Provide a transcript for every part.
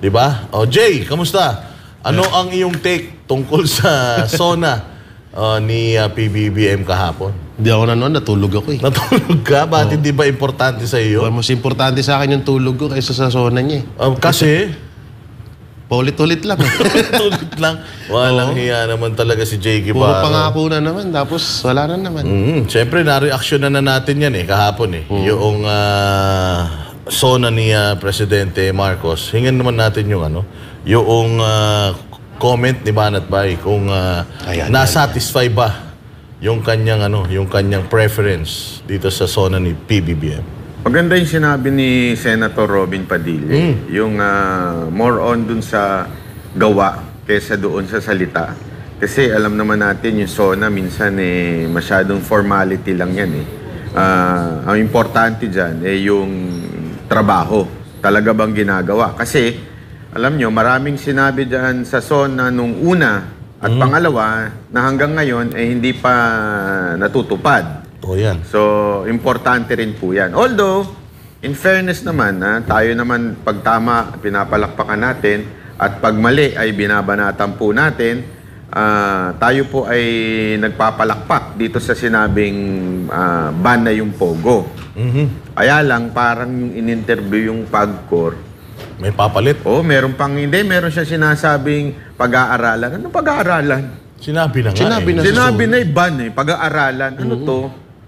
Di ba? O, Jay, kamusta? Ano ang iyong take tungkol sa SONA ni PBBM kahapon? Hindi ako nanonood, natulog ako eh. Natulog ka? Bakit hindi ba importante sa iyo? Mas importante sa akin yung tulog ko kaysa sa SONA niya eh. Kasi? Paulit-ulit lang eh. Paulit lang. Walang hiya naman talaga si Jay Guevara. Puro pangako na naman, tapos wala na naman. Siyempre, na-reaction na natin yan eh, kahapon eh. Yung SONA ni Presidente Marcos. Hingan naman natin yung yung comment ni Banat Bay kung nasatisfy ba yung kanyang yung kanyang preference dito sa SONA ni PBBM. Maganda yung sinabi ni Senator Robin Padilla. Yung more on dun sa gawa kaysa doon sa salita. Kasi alam naman natin yung SONA minsan masyadong formality lang yan eh. Ang importante dyan yung trabaho. Talaga bang ginagawa? Kasi alam nyo, maraming sinabi dyan sa SONA nung una at pangalawa na hanggang ngayon hindi pa natutupad. Yan. So, importante rin po yan. Although, in fairness naman, tayo naman pag tama, pinapalakpakan natin at pag mali ay binabanatan po natin, tayo po ay nagpapalakpak dito sa sinabing ban na yung Pogo. Kaya lang, parang yung in-interview yung PAGCOR. May papalit? Meron pang hindi. Meron siya sinasabing pag-aaralan. Anong pag-aaralan? Sinabi na nga Sinabi na ban pag-aaralan. Ano to?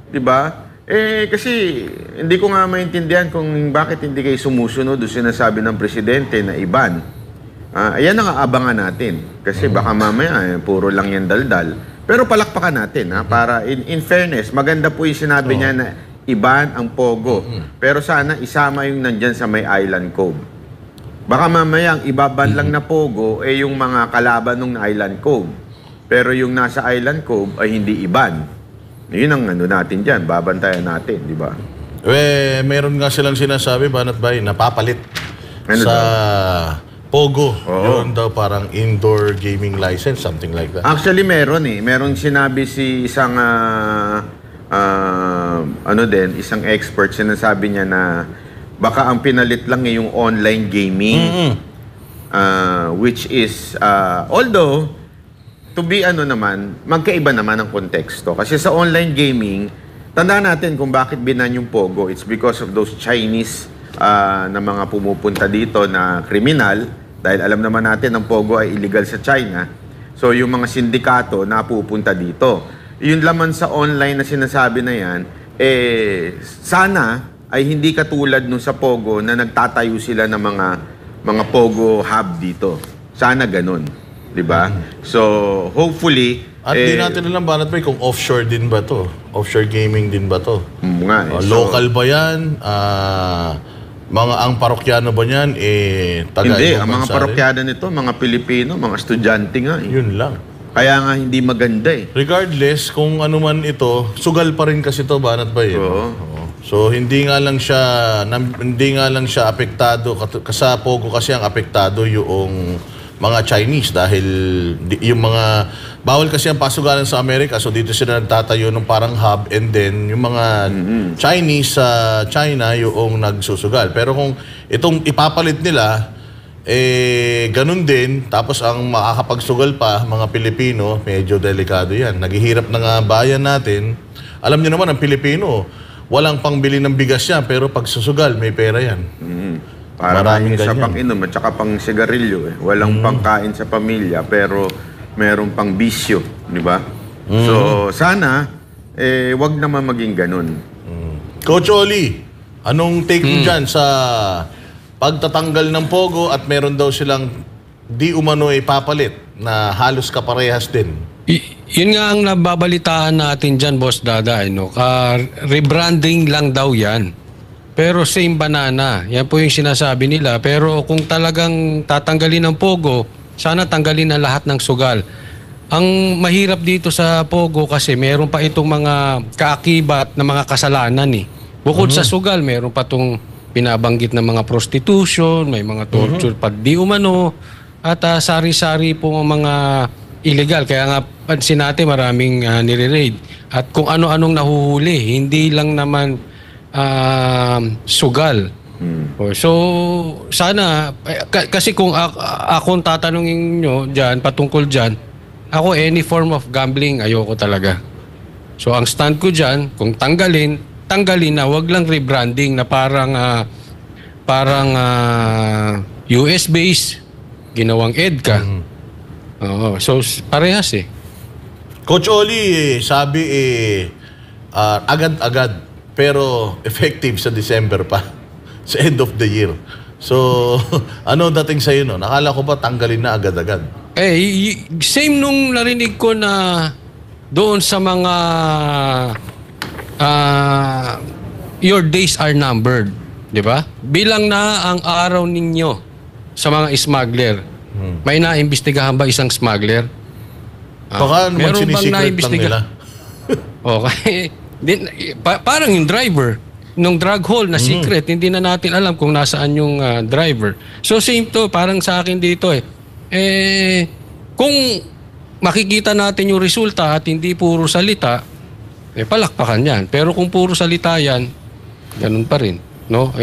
Diba? Kasi hindi ko nga maintindihan kung bakit hindi kayo sumusunod o sinasabi ng presidente na iban. Ayan ang aabangan natin. Kasi baka mamaya puro lang yan daldal. Pero palakpakan natin para in fairness, maganda po yung sinabi niya na iban ang Pogo. Pero sana isama yung nandyan sa may Island Cove. Baka mamaya ang ibaban lang na Pogo yung mga kalaban ng Island Cove. Pero yung nasa Island Cove ay hindi iban. Yun ang natin dyan, babantayan natin, di ba? Meron nga silang sinasabi, Banat Bay, napapalit sa Pogo. Yun daw parang indoor gaming license, something like that. Actually, meron eh. Meron sinabi si isang, isang expert, sinasabi niya na baka ang pinalit lang yung online gaming. Which is, although, to be magkaiba naman ang konteksto. Kasi sa online gaming, tandaan natin kung bakit binan yung Pogo. It's because of those Chinese na mga pumupunta dito na kriminal. Dahil alam naman natin ang Pogo ay illegal sa China. So yung mga sindikato na pupunta dito. Yung laman sa online na sinasabi na yan, sana ay hindi katulad nung sa Pogo na nagtatayo sila ng mga Pogo hub dito. Sana ganun. Diba? So, hopefully... At di natin alam, Banat Bay, kung offshore din ba to? Offshore gaming din ba to? Local ba yan? Ang parokyano ba yan? Hindi, ang mga parokyano nito, mga Pilipino, mga estudyante nga. Yun lang. Kaya nga hindi maganda eh. Regardless, kung ano man ito, sugal pa rin kasi to, Banat Bay. So, hindi nga lang siya apektado. Sa Pogo kasi ang apektado yung mga Chinese dahil yung mga bawal kasi ang pasugalan sa Amerika, so dito sila nagtatayo ng parang hub, and then yung mga Chinese sa China yung nagsusugal. Pero kung itong ipapalit nila ganun din, tapos ang makakapagsugal pa mga Pilipino, medyo delikado yan. Naghihirap na nga bayan natin. Alam niyo naman ang Pilipino, walang pangbili ng bigas yan, pero pag susugal may pera yan. Maraming sa pang-inom at saka pang sigarilyo. Walang pangkain sa pamilya pero meron pang bisyo, di ba? So, sana, wag naman maging ganun. Coach Oli, anong take mo dyan sa pagtatanggal ng Pogo at meron daw silang di umano ipapalit na halos kaparehas din? Yun nga ang nababalitaan natin dyan, Boss Dada. Rebranding lang daw yan. Pero same banana. Yan po yung sinasabi nila. Pero kung talagang tatanggalin ng Pogo, sana tanggalin ang lahat ng sugal. Ang mahirap dito sa Pogo kasi meron pa itong mga kaakibat na mga kasalanan eh. Bukod sa sugal, meron pa itong pinabanggit na mga prostitution, may mga torture pa di umano, at sari-sari po mga illegal. Kaya nga pansin natin maraming nire-raid. At kung ano-anong nahuhuli, hindi lang naman sugal. So, sana, kasi kung akong tatanungin nyo dyan, patungkol dyan, ako any form of gambling, ayoko talaga. So, ang stand ko dyan, kung tanggalin na, wag lang rebranding na parang US-based, ginawang EDCA. Oo, so, parehas eh. Coach Oli, sabi agad-agad, pero effective sa December pa. Sa end of the year. So, ano dating sa'yo no? Nakala ko ba tanggalin na agad-agad? Same nung narinig ko na doon sa mga your days are numbered. Di ba? Bilang na ang araw ninyo sa mga smuggler. May naimbestigahan ba isang smuggler? Baka naman meron bang sinisikret lang naimbestiga? nila. Okay. Parang yung driver nung drug haul na secret, hindi na natin alam kung nasaan yung driver. So same to, parang sa akin dito kung makikita natin yung resulta at hindi puro salita, palakpakan yan. Pero kung puro salita yan, ganun pa rin. No?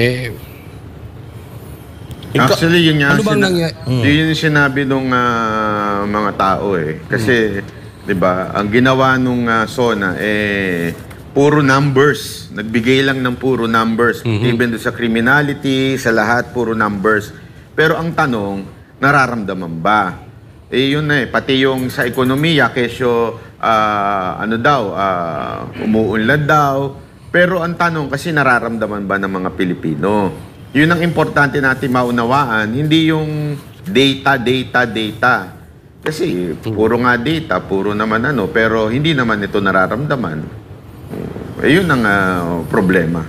Actually, yun nga ano bang yun yung sinabi nung mga tao Kasi, di ba, ang ginawa nung SONA puro numbers. Nagbigay lang ng puro numbers. Even do sa criminality, sa lahat, puro numbers. Pero ang tanong, nararamdaman ba? Yun pati yung sa ekonomiya, kesyo, umuunlad daw. Pero ang tanong, kasi nararamdaman ba ng mga Pilipino? Yun ang importante natin maunawaan. Hindi yung data. Kasi puro nga data, puro naman pero hindi naman ito nararamdaman. Yun ang problema.